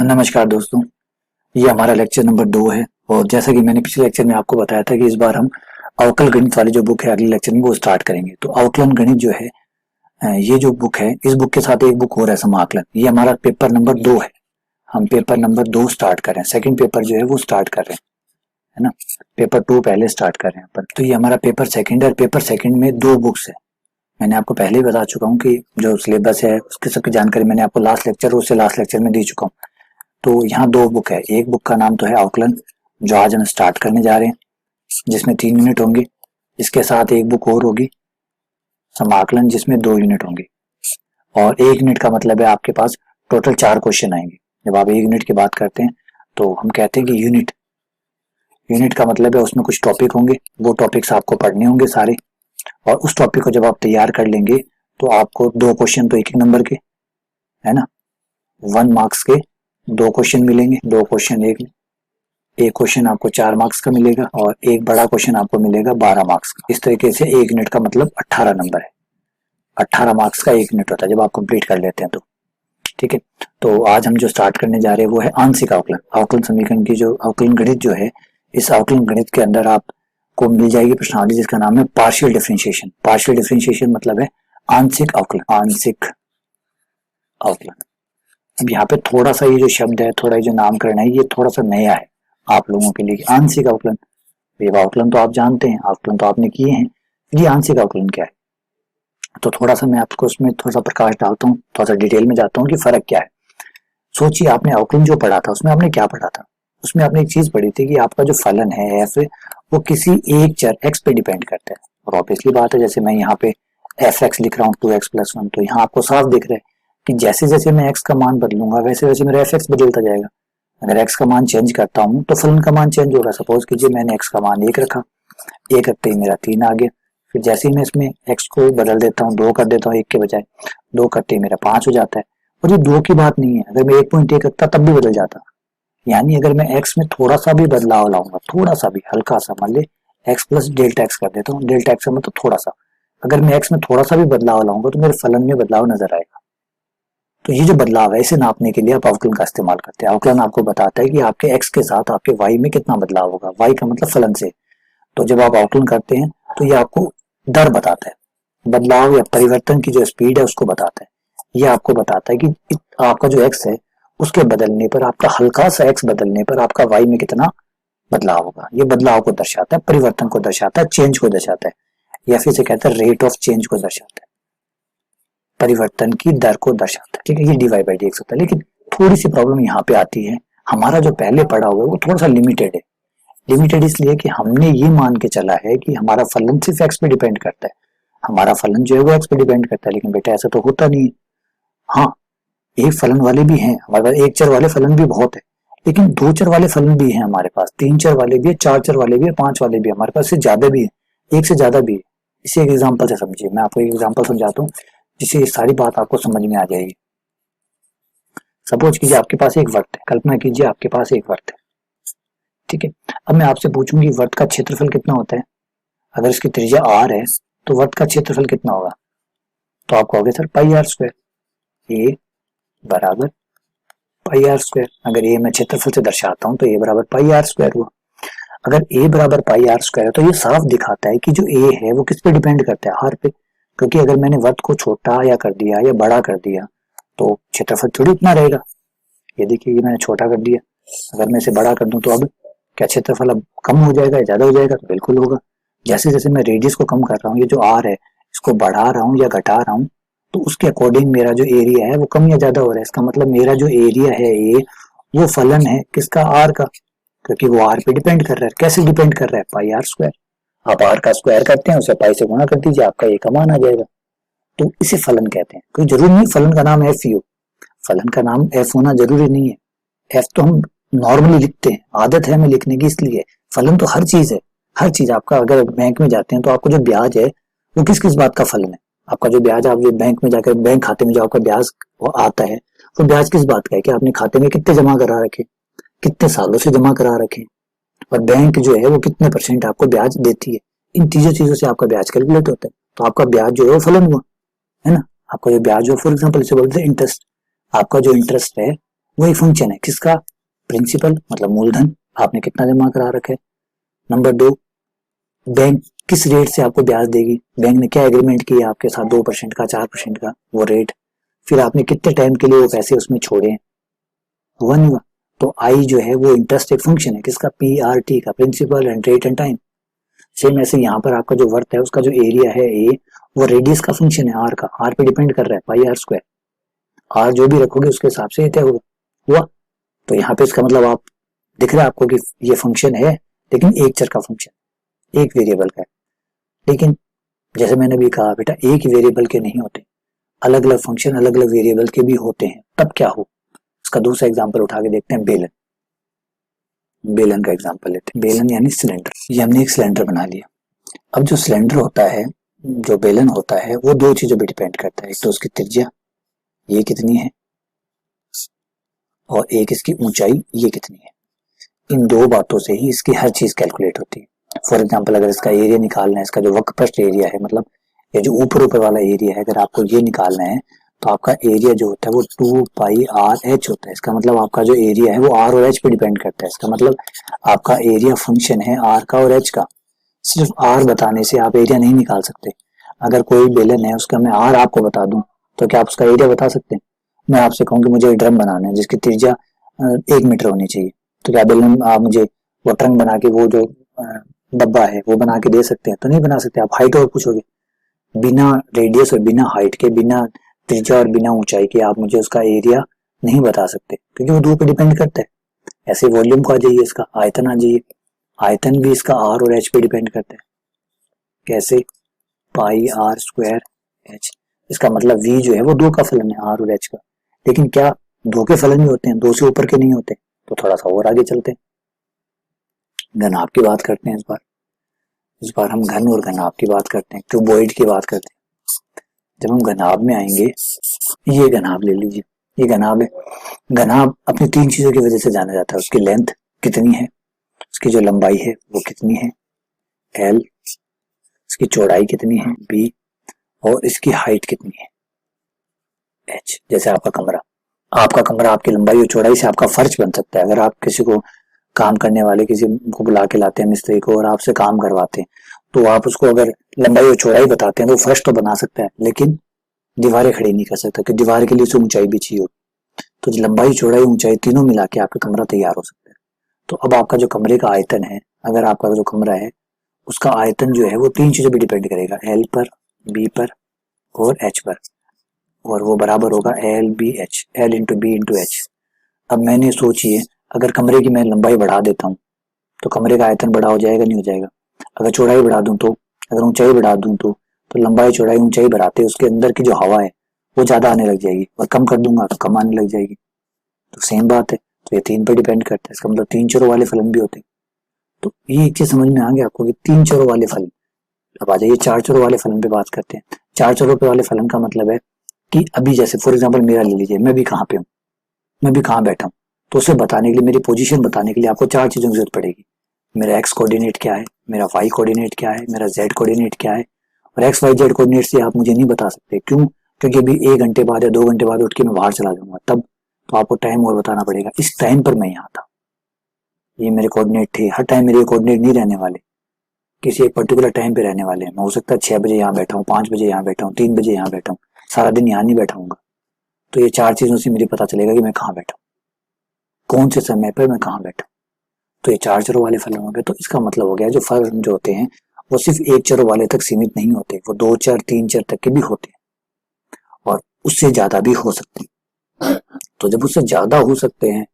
नमस्कार दोस्तों। ये हमारा लेक्चर नंबर 2 है और जैसा कि मैंने पिछले लेक्चर में आपको बताया था कि इस बार हम अवकल गणित वाली जो बुक है अगले लेक्चर में वो स्टार्ट करेंगे। तो अवकलन गणित जो है ये जो बुक है इस बुक के साथ एक बुक और है समाकलन। ये हमारा पेपर नंबर 2 है। हम पेपर नंबर 2 स्टार्ट कर रहे हैं। सेकंड पेपर जो है वो स्टार्ट कर रहे हैं, है ना। पेपर 2 पहले स्टार्ट कर रहे हैं अपन। तो ये हमारा पेपर सेकंड है और पेपर सेकंड में 2 बुक्स है। मैंने आपको पहले ही बता चुका हूँ कि जो सिलेबस है उसकी सबकी जानकारी मैंने आपको लास्ट लेक्चर और उससे लास्ट लेक्चर में दे चुका हूँ। तो यहाँ 2 बुक है। एक बुक का नाम तो है अवकलन जो आज हम स्टार्ट करने जा रहे हैं, जिसमें 3 यूनिट होंगे। इसके साथ एक बुक और होगी समाकलन जिसमें 2 यूनिट होंगे और 1 यूनिट का मतलब है आपके पास टोटल 4 क्वेश्चन आएंगे। जब आप 1 यूनिट की बात करते हैं तो हम कहते हैं कि यूनिट यूनिट का मतलब है उसमें कुछ टॉपिक होंगे, वो टॉपिक्स आपको पढ़ने होंगे सारे। और उस टॉपिक को जब आप तैयार कर लेंगे तो आपको 2 क्वेश्चन तो 1 नंबर के, है ना, 1 मार्क्स के 2 क्वेश्चन मिलेंगे। 2 क्वेश्चन एक क्वेश्चन आपको 4 मार्क्स का मिलेगा और एक बड़ा क्वेश्चन आपको मिलेगा 12 मार्क्स का। इस तरीके से 1 यूनिट का मतलब 18 नंबर है। 18 मार्क्स का 1 यूनिट होता है जब आप कंप्लीट कर लेते हैं तो। ठीक है, तो आज हम जो स्टार्ट करने जा रहे हैं वो है आंशिक अवकलन। अवकलन समीकरण की जो अवकलन गणित जो है, इस अवकलन गणित के अंदर आपको मिल जाएगी प्रश्नावली जिसका नाम है पार्शियल डिफरेंशिएशन। पार्शियल डिफरेंशिएशन मतलब है आंशिक अवकलन। आंशिक अवकलन। अब यहाँ पे थोड़ा सा ये जो शब्द है, थोड़ा जो नामकरण है, ये थोड़ा सा नया है आप लोगों के लिए। आंशिक अवकलन, ये अवकलन तो आप जानते हैं, अवकलन तो आपने किए हैं, ये आंशिक अवकलन क्या है। तो थोड़ा सा मैं आपको उसमें थोड़ा सा प्रकाश डालता हूँ, थोड़ा सा डिटेल में जाता हूँ कि फर्क क्या है। सोचिए आपने अवकलन जो पढ़ा था उसमें आपने क्या पढ़ा था। उसमें आपने एक चीज पढ़ी थी कि आपका जो फलन है एफ, वो किसी एक चर एक्स पे डिपेंड करता है। और ऑब्वियसली बात है, जैसे मैं यहाँ पे एफ एक्स लिख रहा हूँ 2x+1, तो यहाँ आपको साफ दिख रहा है कि जैसे जैसे मैं x का मान बदलूंगा वैसे वैसे मेरा एफ एक्स बदलता जाएगा। अगर x का मान चेंज करता हूँ तो फलन का मान चेंज होगा। सपोज कीजिए मैंने x का मान 1 रखा, 1 रखते ही मेरा 3 आ गया। फिर जैसे ही मैं इसमें x को बदल देता हूँ, 2 कर देता हूँ 1 के बजाय, 2 करते ही मेरा 5 हो जाता है। और ये 2 की बात नहीं है, अगर मैं 1.1 रखता तब भी बदल जाता। यानी अगर मैं x में थोड़ा सा भी बदलाव लाऊंगा, थोड़ा सा भी, हल्का सा, मान ले x प्लस डेल्टा एक्स कर देता हूँ, डेल्टा एक्स का मतलब थोड़ा सा, अगर मैं x में थोड़ा सा भी बदलाव लाऊंगा तो मेरे फलन में बदलाव नजर आएगा। तो ये जो बदलाव है इसे नापने के लिए आप अवकलन का इस्तेमाल करते हैं। अवकलन आपको बताता है कि आपके x के साथ आपके y में कितना बदलाव होगा। y का मतलब फलन से। तो जब आप अवकलन करते हैं तो ये आपको दर बताता है, बदलाव या परिवर्तन की जो स्पीड है उसको बताता है। ये आपको बताता है कि आपका जो x है उसके बदलने पर, आपका हल्का सा x बदलने पर आपका y में कितना बदलाव होगा। ये बदलाव को दर्शाता है, परिवर्तन को दर्शाता है, चेंज को दर्शाता है, या फिर से कहता है रेट ऑफ चेंज को दर्शाता है, परिवर्तन की दर को दर्शाता है। ठीक है, ये dy/dx होता है। लेकिन थोड़ी सी प्रॉब्लम यहाँ पे आती है, हमारा जो पहले पढ़ा हुआ है वो थोड़ा सा लिमिटेड है। लिमिटेड इसलिए कि हमने ये मान के चला है कि हमारा फलन सिर्फ x पे डिपेंड करता है, हमारा फलन जो है वो x पे डिपेंड करता है। लेकिन बेटा ऐसा तो होता नहीं है। हाँ, एक फलन वाले भी हैं हमारे पास, एक चर वाले फलन भी बहुत है, लेकिन 2 चर वाले फलन भी हैं हमारे पास, 3 चर वाले भी है, 4 चर वाले भी है, 5 वाले भी है, हमारे पास से ज्यादा भी है, एक से ज्यादा भी है। इसे एक एग्जांपल से समझिए, मैं आपको एक एग्जांपल समझाता हूँ जिससे ये सारी बात आपको समझ में आ जाएगी। सपोज कीजिए आपके पास एक वृत्त है, कल्पना कीजिए आपके पास एक वृत्त है। ठीक है, अब मैं आपसे पूछूंगी वृत्त का क्षेत्रफल कितना होता है। अगर इसकी त्रिज्या r है तो वृत्त का क्षेत्रफल कितना होगा। तो आप कहोगे सर πr², a बराबर πr²। अगर a मैं क्षेत्रफल से दर्शाता हूं तो a बराबर πr² हुआ। अगर a बराबर πr² है तो ये साफ दिखाता है कि जो a है वो किस पे डिपेंड करता है, r पे। क्योंकि अगर मैंने वृत्त को छोटा या कर दिया या बड़ा कर दिया तो क्षेत्रफल थोड़ी उतना रहेगा। ये देखिए, ये मैंने छोटा कर दिया, अगर मैं इसे बड़ा कर दूं तो अब क्या क्षेत्रफल अब कम हो जाएगा या ज्यादा हो जाएगा। तो बिल्कुल होगा। जैसे जैसे मैं रेडियस को कम कर रहा हूँ, ये जो r है इसको बढ़ा रहा हूँ या घटा रहा हूँ, तो उसके अकॉर्डिंग मेरा जो एरिया है वो कम या ज्यादा हो रहा है। इसका मतलब मेरा जो एरिया है ए, वो फलन है किसका, r का, क्योंकि वो r पे डिपेंड कर रहा है। कैसे डिपेंड कर रहा है, πr²। आप r का स्क्वायर करते हैं, उसे पाई से गुणा कर दीजिए, आपका a का मान आ जाएगा। तो इसे फलन कहते हैं। कोई जरूरी नहीं फलन का नाम f ही हो, फलन का नाम f होना जरूरी नहीं है। f तो हम नॉर्मली लिखते हैं, आदत है हमें लिखने की, इसलिए फलन तो हर चीज है। हर चीज आपका, अगर बैंक में जाते हैं तो आपको जो ब्याज है वो किस किस बात का फलन है। आपका जो ब्याज, आप जो बैंक में जाकर बैंक खाते में जो आपका ब्याज वो आता है, वो ब्याज किस बात का है कि आपने खाते में कितने जमा करा रखे, कितने सालों से जमा करा रखे, और बैंक जो है वो कितने % आपको ब्याज देती है। इन तीनों चीजों से आपका ब्याज कैलकुलेट होता है। तो आपका ब्याज जो है वो फलन हुआ, है ना। आपका जो ब्याज हो, फॉर एग्जाम्पल इसे बोलते हैं इंटरेस्ट। आपका जो इंटरेस्ट है वही फंक्शन है किसका, प्रिंसिपल मतलब मूलधन, आपने कितना जमा करा रखा है। नंबर 2, बैंक किस रेट से आपको ब्याज देगी, बैंक ने क्या एग्रीमेंट किया आपके साथ, 2% का 4% का वो रेट, फिर आपने कितने टाइम के लिए वो पैसे उसमें छोड़े, हुआ नहीं हुआ। तो आई जो है वो इंटरेस्ट एक फंक्शन है किसका, PRT का, principal and rate and time. Same ऐसे यहाँ पर आपका जो वर्थ है उसका जो एरिया है ए, वो रेडियस का फंक्शन है आर का, आर पे डिपेंड कर रहा है पाई आर स्क्वायर, आर जो भी रखोगे उसके हिसाब से तय होगा, हुआ। तो यहाँ पे इसका मतलब आप दिख रहा है आपको कि ये फंक्शन है लेकिन एक चर का फंक्शन, एक वेरिएबल का है। लेकिन जैसे मैंने भी कहा बेटा एक ही वेरिएबल के नहीं होते, अलग अलग फंक्शन अलग अलग वेरिएबल के भी होते हैं, तब क्या हो। इसका दूसरा एग्जांपल उठा के देखते हैं, बेलन। बेलन का एग्जांपल लेते हैं, बेलन यानी सिलेंडर। ये हमने एक सिलेंडर बना लिया। अब जो सिलेंडर होता है, जो बेलन होता है, वो दो चीजों पर डिपेंड करता है, एक तो उसकी त्रिज्या ये कितनी है और एक इसकी ऊंचाई ये कितनी है। इन दो बातों से ही इसकी हर चीज कैलकुलेट होती है। फॉर एग्जाम्पल अगर इसका एरिया निकालना है, इसका जो वक्रपृष्ठ एरिया है, मतलब ये जो ऊपर ऊपर वाला एरिया है, अगर आपको ये निकालना है तो आपका एरिया जो होता है वो 2 पाई आर एच होता है। इसका मतलब आपका जो एरिया है वो आर और एच पे डिपेंड करता है। इसका मतलब आपका एरिया फंक्शन है आर का और एच का। सिर्फ आर बताने से आप एरिया नहीं निकाल सकते। अगर कोई बेलन है उसका मैं आर आपको बता दूं तो क्या आप उसका एरिया बता सकते हैं। मैं आपसे कहूँ कि मुझे ड्रम बनाना है जिसकी त्रिज्या 1 मीटर होनी चाहिए, तो क्या बेलन आप मुझे वो ट्रंक बना के वो जो डब्बा है वो बना के दे सकते हैं, तो नहीं बना सकते। आप हाइट और पूछोगे, बिना रेडियस और बिना हाइट के, बिना त्रिज्या और बिना ऊंचाई के आप मुझे उसका एरिया नहीं बता सकते, क्योंकि वो दो पे डिपेंड करता है। ऐसे वॉल्यूम को आ जाइए, इसका आयतन आ जाइए, आयतन भी इसका आर और एच पे डिपेंड करता है। कैसे, पाई आर स्क्वायर एच। इसका मतलब वी जो है वो दो का फलन है आर और एच का, लेकिन क्या दो के फलन ही होते हैं, दो से ऊपर के नहीं होते। तो थोड़ा सा और आगे चलते हैं, घनाभ की बात करते हैं। इस बार हम घन और घनाभ की बात करते हैं, क्यूबॉइड की बात करते हैं। जब हम घनाभ में आएंगे, ये घनाभ ले लीजिए, ये घनाभ है। घनाभ अपनी तीन चीजों की वजह से जाना जाता है, उसकी लेंथ कितनी है, उसकी जो लंबाई है वो कितनी है एल, इसकी चौड़ाई कितनी है बी, और इसकी हाइट कितनी है एच। जैसे आपका कमरा, आपका कमरा आपकी लंबाई और चौड़ाई से आपका फर्श बन सकता है। अगर आप किसी को काम करने वाले किसी को बुला के लाते हैं मिस्त्री को और आपसे काम करवाते हैं, तो आप उसको अगर लंबाई और चौड़ाई बताते हैं तो फर्श तो बना सकता है, लेकिन दीवारें खड़ी नहीं कर सकता, क्योंकि दीवार के लिए उसे ऊंचाई भी चाहिए होती। तो लंबाई चौड़ाई ऊंचाई तीनों मिला के आपका कमरा तैयार हो सकता है। तो अब आपका जो कमरे का आयतन है, अगर आपका जो कमरा है उसका आयतन जो है वो तीन चीजों पर डिपेंड करेगा, एल पर, बी पर और एच पर, और वो बराबर होगा L B H, L into B into H. अब मैंने सोचिए अगर कमरे की मैं लंबाई बढ़ा देता हूँ तो कमरे का आयतन बड़ा हो जाएगा नहीं हो जाएगा। अगर चौड़ाई बढ़ा दूं तो, अगर ऊंचाई बढ़ा दूं तो लंबाई चौड़ाई ऊंचाई बढ़ाते उसके अंदर की जो हवा है वो ज्यादा आने लग जाएगी, और कम कर दूंगा तो कम आने लग जाएगी। तो सेम बात है। तो ये तीन पर डिपेंड करता है। इसका मतलब तीन चरों वाले फलन भी होते हैं। तो ये एक चीज समझ में आ गया आपको कि तीन चरों वाले फलन। अब आ जाइए चार चरों वाले फलन पे बात करते हैं। चार चरों पे वाले फलन का मतलब है कि अभी जैसे फॉर एग्जाम्पल मेरा ले लीजिए, मैं भी कहाँ पे हूँ, मैं भी कहाँ बैठा हूँ, तो उसे बताने के लिए, मेरी पोजीशन बताने के लिए आपको चार चीजों की जरूरत पड़ेगी। मेरा एक्स कोऑर्डिनेट क्या है, मेरा वाई कोऑर्डिनेट क्या है, मेरा जेड कोऑर्डिनेट क्या है। और एक्स वाई जेड कोऑर्डिनेट से आप मुझे नहीं बता सकते, क्यों, क्योंकि अभी 1 घंटे बाद या 2 घंटे बाद उठ के मैं बाहर चला जाऊंगा, तब तो आपको टाइम और बताना पड़ेगा। इस टाइम पर मैं यहाँ था, ये मेरे कोऑर्डिनेट थे। हर टाइम मेरे कोऑर्डिनेट नहीं रहने वाले, किसी एक पर्टिकुलर टाइम पे रहने वाले हैं। मैं हो सकता है 6 बजे यहाँ बैठा हूँ, 5 बजे यहाँ बैठा हूँ, 3 बजे यहाँ बैठा हूँ, सारा दिन यहाँ नहीं बैठा हूँ। तो ये चार चीजों से मुझे पता चलेगा कि मैं कहाँ बैठा हूँ, कौन से समय पर मैं कहाँ बैठा हूँ। तो ये चार चरों वाले फलन हो गए। तो इसका मतलब हो गया जो फलन जो होते हैं वो सिर्फ एक चरों वाले तक सीमित नहीं होते, वो 2 चर 3 चर तक के भी होते हैं और उससे ज्यादा भी हो सकते हैं। तो जब उससे ज्यादा हो सकते हैं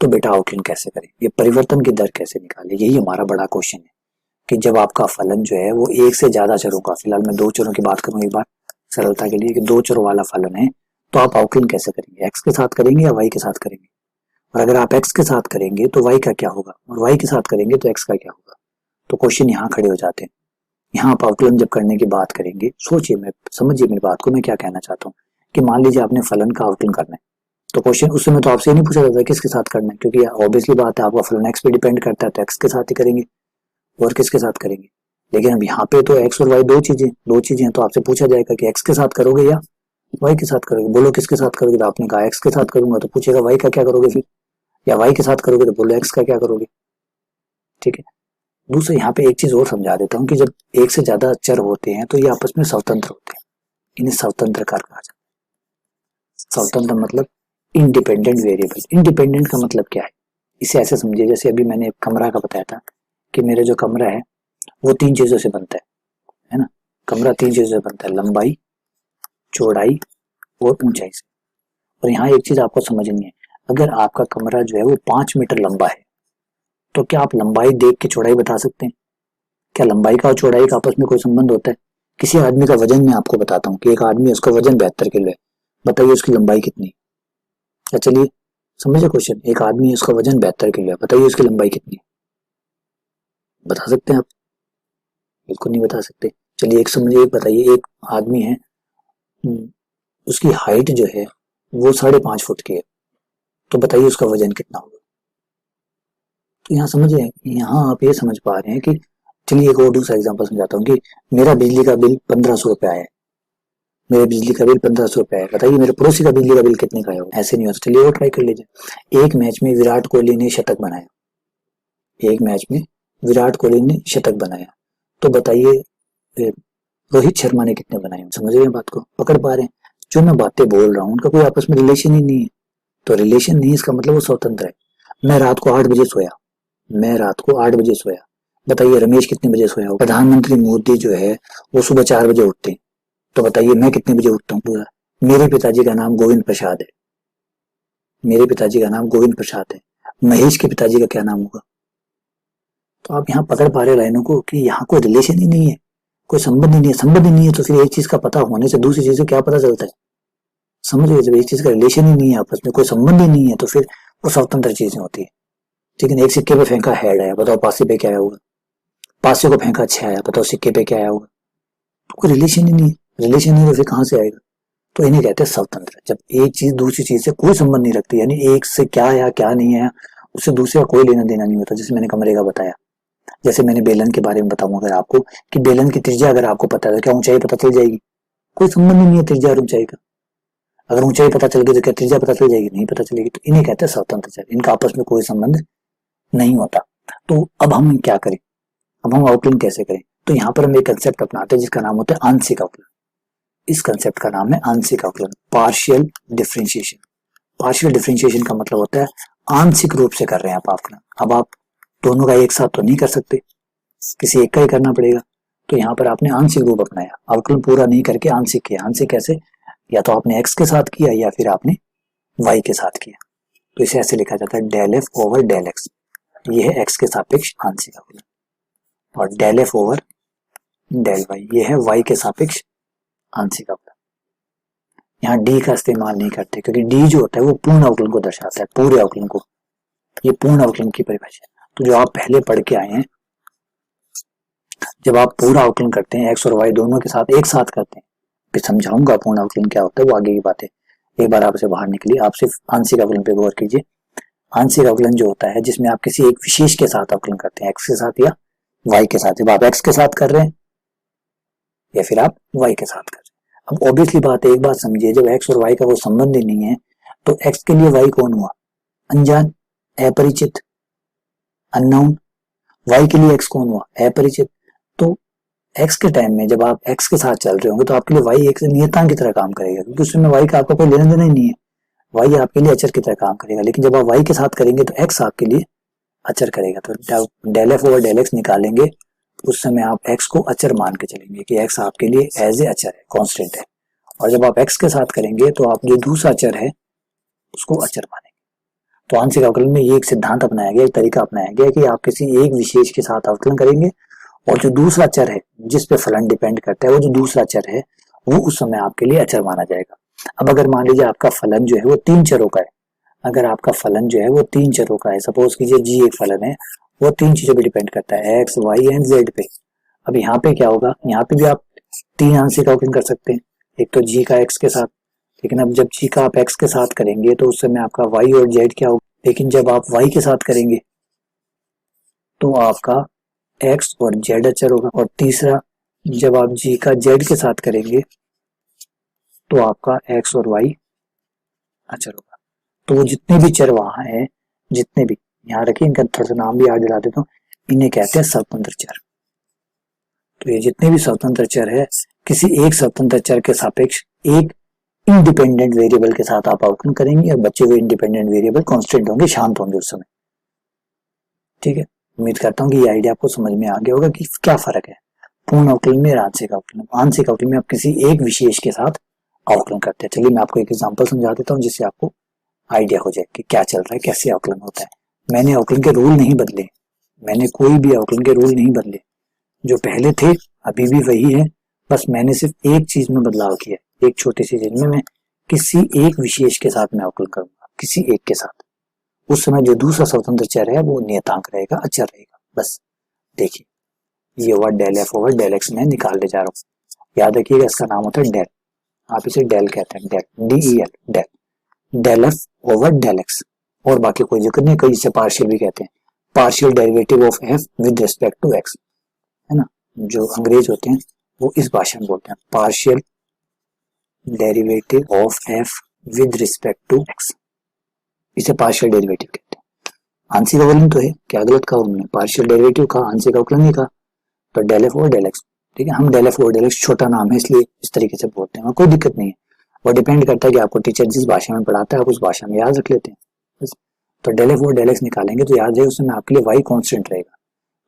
तो बेटा आउटलाइन कैसे करें, ये परिवर्तन की दर कैसे निकालें, यही हमारा बड़ा क्वेश्चन है। कि जब आपका फलन जो है वो एक से ज्यादा चरों का, फिलहाल मैं 2 चरों की बात करूँ एक बार सरलता के लिए, कि 2 चरों वाला फलन है, तो आप आउटलाइन कैसे करेंगे, एक्स के साथ करेंगे या वाई के साथ करेंगे। और अगर आप एक्स के साथ करेंगे तो वाई का क्या होगा, और वाई के साथ करेंगे तो एक्स का क्या होगा। तो क्वेश्चन यहाँ खड़े हो जाते हैं। यहाँ आप आउटलाइन जब करने की बात करेंगे, सोचिए, मैं समझिए मेरी बात को, मैं क्या कहना चाहता हूँ कि मान लीजिए आपने फलन का आउटलाइन करना है, तो क्वेश्चन उस समय तो आपसे नहीं पूछा जाता किसके साथ करना है, क्योंकि ऑब्वियसली बात है आपका फलन एक्स पे डिपेंड करता है, तो एक्स के साथ ही करेंगे। और किसके साथ करेंगे, लेकिन अब यहाँ पे तो एक्स और वाई दो चीजें हैं, तो आपसे पूछा जाएगा कि एक्स के साथ करोगे या वाई के साथ करोगे, बोलो किसके साथ करोगे, तो आपने कहा एक्स के साथ करूंगा, तो पूछेगा वाई का क्या करोगे फिर, या वाई के साथ करोगे तो बोलो एक्स का क्या करोगे। ठीक है। दूसरा यहाँ पे एक चीज और समझा देता हूँ कि जब एक से ज्यादा चर होते हैं तो ये आपस में स्वतंत्र होते हैं, इन्हें स्वतंत्र कार कहा जाता है। स्वतंत्र मतलब इंडिपेंडेंट वेरिएबल। इंडिपेंडेंट का मतलब क्या है, इसे ऐसे समझिए जैसे अभी मैंने कमरा का बताया था कि मेरा जो कमरा है वो तीन चीजों से बनता है ना। कमरा तीन चीजों से बनता है, लंबाई, चौड़ाई और ऊंचाई से। और यहाँ एक चीज आपको समझनी है, अगर आपका कमरा जो है वो 5 मीटर लंबा है तो क्या आप लंबाई देख के चौड़ाई बता सकते हैं? क्या लंबाई का और चौड़ाई का आपस में कोई संबंध होता है? किसी आदमी का वजन मैं आपको बताता हूँ कि एक आदमी है, उसका वजन 72 किलो है, बताइए उसकी लंबाई कितनी है? या चलिए समझिए क्वेश्चन, एक आदमी है उसका वजन 72 किलो है, बताइए उसकी लंबाई कितनी है? बता सकते हैं आप? बिल्कुल नहीं बता सकते। चलिए एक समझिए, एक बताइए, एक आदमी है, उसकी हाइट जो है वो 5.5 फुट की है, तो बताइए उसका वजन कितना होगा? तो यहाँ समझिए, यहाँ आप ये समझ पा रहे हैं कि, चलिए एक और दूसरा एग्जांपल समझाता हूँ कि मेरा बिजली का बिल 1500 रुपये आया है, मेरे बिजली का बिल 1500 रुपये है, बताइए मेरे पड़ोसी का बिजली का बिल कितने का है? ऐसे नहीं होता। चलिए और ट्राई कर लीजिए। एक मैच में विराट कोहली ने शतक बनाया, एक मैच में विराट कोहली ने शतक बनाया, तो बताइए रोहित शर्मा ने कितने बनाए? समझ रहे हैं बात को, पकड़ पा रहे हैं? जो मैं बातें बोल रहा हूँ उनका कोई आपस में रिलेशन ही नहीं है, तो रिलेशन नहीं, इसका मतलब वो स्वतंत्र है। मैं रात को 8 बजे सोया, मैं रात को 8 बजे सोया, बताइए रमेश कितने बजे सोया होगा? प्रधानमंत्री मोदी जो है वो सुबह 4 बजे उठते हैं, तो बताइए मैं कितने बजे उठता हूँ? मेरे पिताजी का नाम गोविंद प्रसाद है, मेरे पिताजी का नाम गोविंद प्रसाद है, महेश के पिताजी का क्या नाम होगा? तो आप यहाँ पकड़ पा रहे लाइनों को कि यहाँ कोई रिलेशन ही नहीं है, कोई संबंध ही नहीं है। संबंध ही नहीं है तो फिर एक चीज का पता होने से दूसरी चीज से क्या पता चलता है? समझ गए? जब एक चीज का रिलेशन ही नहीं है, आपस में कोई संबंध ही नहीं है, तो फिर वो स्वतंत्र चीजें होती है। ठीक है ना। एक सिक्के पे फेंका हेड आया, बताओ पासे पे क्या आया होगा? पासे को फेंका 6 आया, बताओ सिक्के पे क्या आया होगा? तो कोई रिलेशन ही नहीं है, रिलेशन नहीं तो फिर कहाँ से आएगा? तो इन्हें कहते हैं स्वतंत्र। जब एक चीज दूसरी चीज से कोई संबंध नहीं रखती, यानी एक से क्या आया क्या नहीं आया उससे दूसरे का कोई लेना देना नहीं होता। जैसे मैंने कमरे का बताया, जैसे मैंने बेलन के बारे में बताऊं अगर आपको कि बेलन की त्रिज्या अगर आपको पता है तो क्या ऊंचाई पता चल जाएगी? कोई संबंध ही नहीं है त्रिज्या और ऊंचाई का। अगर ऊंचाई पता चल गई तो क्या त्रिज्या पता चल जाएगी? नहीं पता चलेगी। तो इन्हें कहते हैं स्वतंत्र चर, इनका आपस में कोई संबंध नहीं होता। तो अब हम क्या करें, अब हम आउटलाइन कैसे करें? तो यहाँ पर हम एक कंसेप्ट अपनाते हैं जिसका नाम होता है आंशिक आउटलाइन। इस कंसेप्ट का नाम है आंशिक outline, partial differentiation. Partial differentiation का मतलब होता है आंशिक रूप से कर रहे हैं आप आकलन। अब आप दोनों का एक साथ तो नहीं कर सकते, किसी एक का ही करना पड़ेगा। तो यहाँ पर आपने आंशिक रूप अपनाया, आकलन पूरा नहीं करके आंशिक किया। आंशिक कैसे? या तो आपने एक्स के साथ किया या फिर आपने वाई के साथ किया। तो इसे ऐसे लिखा जाता है del F over del X, ये है एक्स के सापेक्ष आंशिक आकलन, और del F over del Y ये है वाई के सापेक्ष आंशिक आकलन। यहाँ डी का इस्तेमाल नहीं करते क्योंकि डी जो होता है वो पूर्ण अवकलन को दर्शाता है, पूरे अवकलन को, ये पूर्ण अवकलन की परिभाषा है। तो जो आप पहले पढ़ के आए हैं, जब आप पूरा अवकलन करते हैं एक्स और वाई दोनों के साथ एक साथ करते हैं, फिर समझाऊंगा पूर्ण अवकलन क्या होता है, वो आगे की बात है। एक बार आपसे बाहर निकलिए, आप सिर्फ आंशिक अवकलन पे गौर कीजिए। आंशिक अवकलन जो होता है जिसमें आप किसी एक विशेष के साथ अवकलन करते हैं, एक्स के साथ या वाई के साथ। जब आप एक्स के साथ कर रहे हैं या फिर आप वाई के साथ कर रहे हैं। अब ऑब्वियसली बात है, एक बात समझिए, जब एक्स और वाई का वो संबंध ही नहीं है तो एक्स के लिए वाई कौन हुआ? अनजान, अपरिचित, अननोन। वाई के लिए एक्स कौन हुआ? अपरिचित। तो एक्स के टाइम में जब आप एक्स के साथ चल रहे होंगे तो आपके लिए वाई एक नियतांक की तरह काम करेगा, क्योंकि उसमें वाई का आपका कोई लेना देना ही नहीं है। वाई आपके लिए अचर की तरह काम करेगा। लेकिन जब आप वाई के साथ करेंगे तो एक्स आपके लिए अचर करेगा। तो del F over del X निकालेंगे, उस समय आप एक्स को अचर मान के चलेंगे कि एक्स आपके लिए एज ए अचर है, कांस्टेंट है। और जब आप एक्स के साथ करेंगे तो आप जो दूसरा अचर है उसको अचर मानेंगे। तो आंशिक अवकलन में ये एक सिद्धांत अपनाया गया, एक तरीका अपनाया गया कि आप किसी एक विशेष के साथ अवकलन करेंगे और जो दूसरा चर है जिस पे फलन डिपेंड करता है, वो जो दूसरा चर है वो उस समय आपके लिए अचर माना जाएगा। अब अगर मान लीजिए आपका फलन जो है वो 3 चरों का है, अगर आपका फलन जो है वो 3 चरों का है, सपोज कीजिए जी एक फलन है, वो 3 चीजों पे डिपेंड करता है, एक्स वाई एंड जेड पे। अब यहाँ पे क्या होगा, यहाँ पे भी आप 3 आंशिक अवकलन कर सकते हैं, एक तो जी का एक्स के साथ। लेकिन अब जब जी का आप एक्स के साथ करेंगे तो उस समय आपका वाई और जेड क्या होगा, लेकिन जब आप वाई के साथ करेंगे तो आपका एक्स और जेड अचर होगा। और तीसरा, जब आप जी का जेड के साथ करेंगे तो आपका एक्स और वाई अचर होगा। तो वो जितने भी चर वहां है, जितने भी, यहाँ रखिए इनका थोड़ा सा नाम भी याद दिला देता हूँ, इन्हें कहते हैं स्वतंत्र चर। तो ये जितने भी स्वतंत्र चर है, किसी एक स्वतंत्र चर के सापेक्ष एक इंडिपेंडेंट वेरिएबल के साथ आप अवकलन करेंगे और बच्चे हुए इंडिपेंडेंट वेरिएबल कांस्टेंट होंगे, शांत होंगे उस समय। ठीक है, उम्मीद करता हूँ कि ये आइडिया आपको समझ में आ गया होगा कि क्या फर्क है पूर्ण अवकलन में और आंशिक अवकलन। आंशिक अवकलन में आप किसी एक विशेष के साथ अवकलन करते हैं। चलिए मैं आपको एक एग्जांपल समझा देता हूँ जिससे आपको आइडिया हो जाए कि क्या चल रहा है, कैसे अवकलन होता है। मैंने अवकलन के रूल नहीं बदले, मैंने कोई भी अवकलन के रूल नहीं बदले, जो पहले थे अभी भी वही है, बस मैंने सिर्फ एक चीज में बदलाव किया, एक छोटी सी चीज में। मैं किसी एक विशेष के साथ मैं अवकलन करूंगा, किसी एक के साथ। उस समय जो दूसरा स्वतंत्र चर है वो नियतांक रहेगा, अचर रहेगा। बस देखिए, ये over del F over del X में निकालने जा रहा हूँ। याद रखिएगा इसका नाम होता है डेल, आप इसे डेल कहते हैं, del DEL, del, del F over del X. और बाकी कोई जिक्र नहीं, कई इसे पार्शियल भी कहते हैं, partial derivative of F with respect to X, है ना। जो अंग्रेज होते हैं वो इस भाषा में बोलते हैं partial derivative of F with respect to X, इसे पार्शियल डेरिवेटिव कहते हैं। आंशिक अवकलन तो है, क्या गलत कहा उन्होंने, पार्शियल डेरिवेटिव कहा, आंशिक अवकलन नहीं कहा। तो del F over del X, ठीक है, हम del F over del X छोटा नाम है इसलिए इस तरीके से बोलते हैं, कोई दिक्कत नहीं है। वो डिपेंड करता है कि आपको टीचर जिस भाषा में पढ़ाता है आप उस भाषा में याद रख लेते हैं बस। तो del F over del X निकालेंगे तो याद है उसमें आपके लिए वाई कांस्टेंट रहेगा।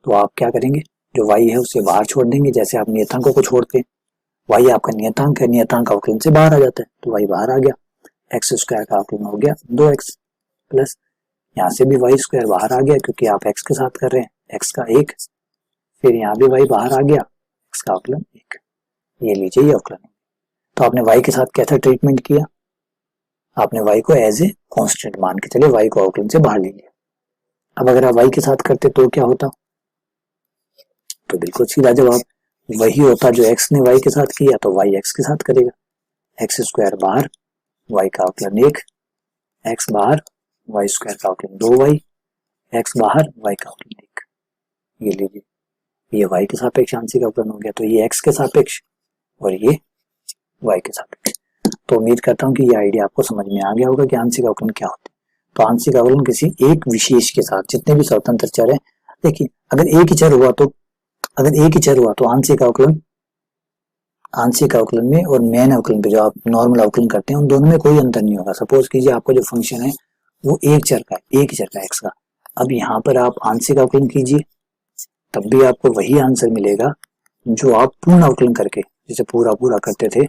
तो आप क्या करेंगे, जो वाई है उसे बाहर छोड़ देंगे, जैसे आप नियतांकों को छोड़ते हैं। वाई आपका नियतांक है, नियतांक अवकलन से बाहर आ जाता है, तो वाई बाहर आ गया। एक्स स्क्वायर का अवकलन हो गया 2x प्लस, यहाँ से भी वाई स्क्वायर बाहर आ गया क्योंकि आप एक्स के साथ कर रहे हैं, एक्स का 1, फिर यहाँ भी वाई बाहर आ गया, एक्स का अवकलन 1। ये लीजिए ये अवकलन। तो आपने वाई के साथ कैसा ट्रीटमेंट किया, आपने वाई को एज ए कांस्टेंट मान के चले, वाई को अवकलन से बाहर ले लिया। अब अगर आप वाई के साथ करते तो क्या होता, तो बिल्कुल सीधा जवाब वही होता जो एक्स ने वाई के साथ किया, तो वाई एक्स के साथ करेगा। एक्स स्क्वायर बाहर, वाई का अवकलन 1, एक्स बाहर, वाई स्क्वायर का अवकलन 2y, एक्स बाहर, वाई का अवकलन 1। ये लीजिए, ये वाई के सापेक्ष आंशिक अवकलन हो गया। तो ये एक्स के सापेक्ष और ये वाई के सापेक्ष। तो उम्मीद करता हूँ कि ये आइडिया आपको समझ में आ गया होगा कि आंशिक अवकलन क्या होता है। तो आंशिक अवकलन किसी एक विशेष के साथ, जितने भी स्वतंत्र चर है, देखिए अगर एक ही चर हुआ तो आंशिक अवकलन में और मेन अवकलन पे जो आप नॉर्मल अवकलन करते हैं उन दोनों में कोई अंतर नहीं होगा। सपोज कीजिए आपका जो फंक्शन है वो एक चर का है, एक ही चर का एक्स का। अब यहाँ पर आप आंशिक अवकलन कीजिए तब भी आपको वही आंसर मिलेगा जो आप पूर्ण अवकलन करके जैसे पूरा करते थे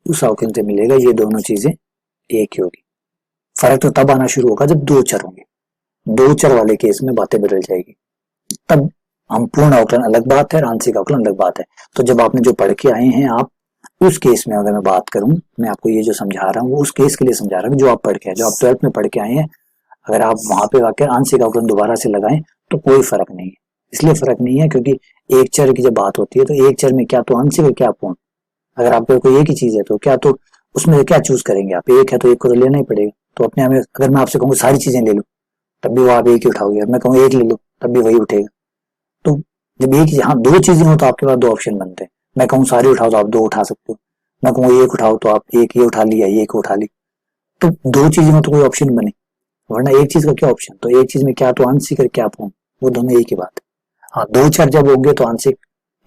उस अवकलन से मिलेगा। ये दोनों चीजें एक ही होगी। फर्क तो तब आना शुरू होगा जब दो चर होंगे, दो चर वाले केस में बातें बदल जाएगी, तब हम पूर्ण अवकलन अलग बात है, आंशिक अवकलन अलग बात है। तो जब आपने जो पढ़ के आए हैं आप, उस केस में अगर मैं बात करूं, मैं आपको ये जो समझा रहा हूँ उस केस के लिए समझा रहा हूँ जो आप पढ़ के आए, जो आप 12th में पढ़ के आए हैं। अगर आप वहां पे आकर आंशिक अवकलन दोबारा से लगाएं तो कोई फर्क नहीं है। इसलिए फर्क नहीं है क्योंकि एक चर की जब बात होती है तो एक चर में क्या तो आंशिक है क्या पूर्ण। अगर आपको कोई एक ही चीज है तो क्या तो उसमें से क्या चूज करेंगे आप, एक है तो एक को तो लेना ही पड़ेगा। तो अपने हमें अगर मैं आपसे कहूँ सारी चीजें ले लो तब भी वो आप एक ही उठाओगे, मैं कहूँ एक ले लो तब भी वही उठेगा। तो जब एक ही, हाँ दो चीजें हो तो आपके पास दो ऑप्शन बनते हैं। मैं कहूँ सारी उठाओ तो आप दो उठा सकते हो, मैं कहूँ एक उठाओ तो आप एक ये उठा लिया, एक उठा ली। तो दो चीजें हो तो कोई ऑप्शन बने, वरना एक चीज का क्या ऑप्शन। तो एक चीज में क्या तो आंशिक है क्या पूर्ण, वो दोनों एक ही बात है। हाँ दो चर जब होंगे तो आंशिक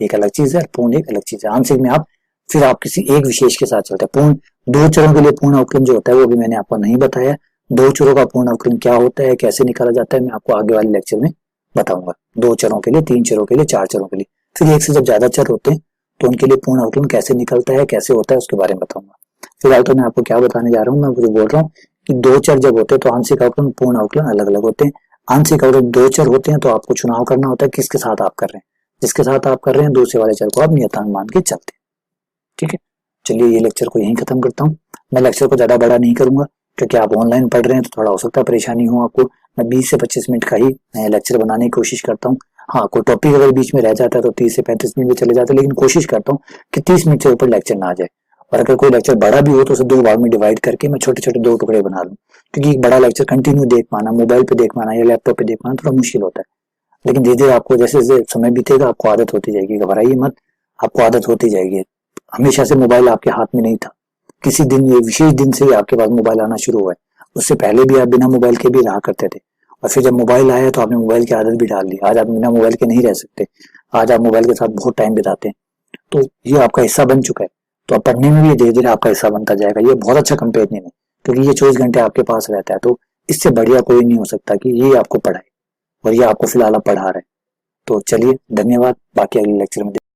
एक अलग चीज है, पूर्ण एक अलग चीज है। आंशिक में आप फिर आप किसी एक विशेष के साथ चलते हैं। पूर्ण दो चरों के लिए पूर्ण अवकलन जो होता है वो भी मैंने आपको नहीं बताया। दो चरों का पूर्ण अवकलन क्या होता है, कैसे निकाला जाता है, मैं आपको आगे वाले लेक्चर में बताऊंगा। दो चरों के लिए, तीन चरों के लिए, चार चरों के लिए, फिर एक से जब ज्यादा चर होते हैं तो उनके लिए पूर्ण अवकलन कैसे निकलता है, कैसे होता है, उसके बारे में बताऊंगा। फिलहाल तो मैं आपको क्या बताने जा रहा हूँ, मैं मुझे बोल रहा हूँ कि दो चर जब होते हैं तो आंशिक अवकलन पूर्ण अवकलन अलग अलग होते हैं। आंशिक अवकलन दो चर होते हैं तो आपको चुनाव करना होता है किसके साथ आप कर रहे हैं। जिसके साथ आप कर रहे हैं दूसरे वाले चर को आप नियतांक मान के चलते हैं। ठीक है, चलिए ये लेक्चर को यहीं खत्म करता हूँ। मैं लेक्चर को ज्यादा बड़ा नहीं करूंगा क्योंकि आप ऑनलाइन पढ़ रहे हैं तो थोड़ा हो सकता है परेशानी हो आपको। मैं 20 से 25 मिनट का ही लेक्चर बनाने की कोशिश करता हूँ। हाँ कोई टॉपिक अगर बीच में रह जाता है तो 30 से 35 मिनट भी चले जाते हैं, लेकिन कोशिश करता हूँ कि 30 मिनट से ऊपर लेक्चर ना आ जाए। और अगर कोई लेक्चर बड़ा भी हो तो उसे दो भाग में डिवाइड करके मैं छोटे छोटे दो टुकड़े बना लूँ, क्योंकि एक बड़ा लेक्चर कंटिन्यू देख पाना, मोबाइल पे देख पाना या लैपटॉप पे देख पाना थोड़ा मुश्किल होता है। लेकिन धीरे धीरे आपको जैसे जैसे समय बीतेगा आपको आदत होती जाएगी, घबराइए मत, आपको आदत होती जाएगी। हमेशा से मोबाइल आपके हाथ में नहीं था, किसी दिन, ये विशेष दिन से ही आपके पास मोबाइल आना शुरू हुआ है। उससे पहले भी आप बिना मोबाइल के भी रहा करते थे, और फिर जब मोबाइल आया तो आपने मोबाइल की आदत भी डाल ली। आज आप बिना मोबाइल के नहीं रह सकते, आज आप मोबाइल के साथ बहुत टाइम बिताते हैं। तो ये आपका हिस्सा बन चुका है। तो अब पढ़ने में भी धीरे धीरे आपका हिस्सा बनता जाएगा। ये बहुत अच्छा कंपेनियन है, क्योंकि ये 24 घंटे आपके पास रहता है। तो इससे बढ़िया कोई नहीं हो सकता कि ये आपको पढ़ाए, और ये आपको फिलहाल अब पढ़ा रहा है। तो चलिए, धन्यवाद। बाकी अगले लेक्चर में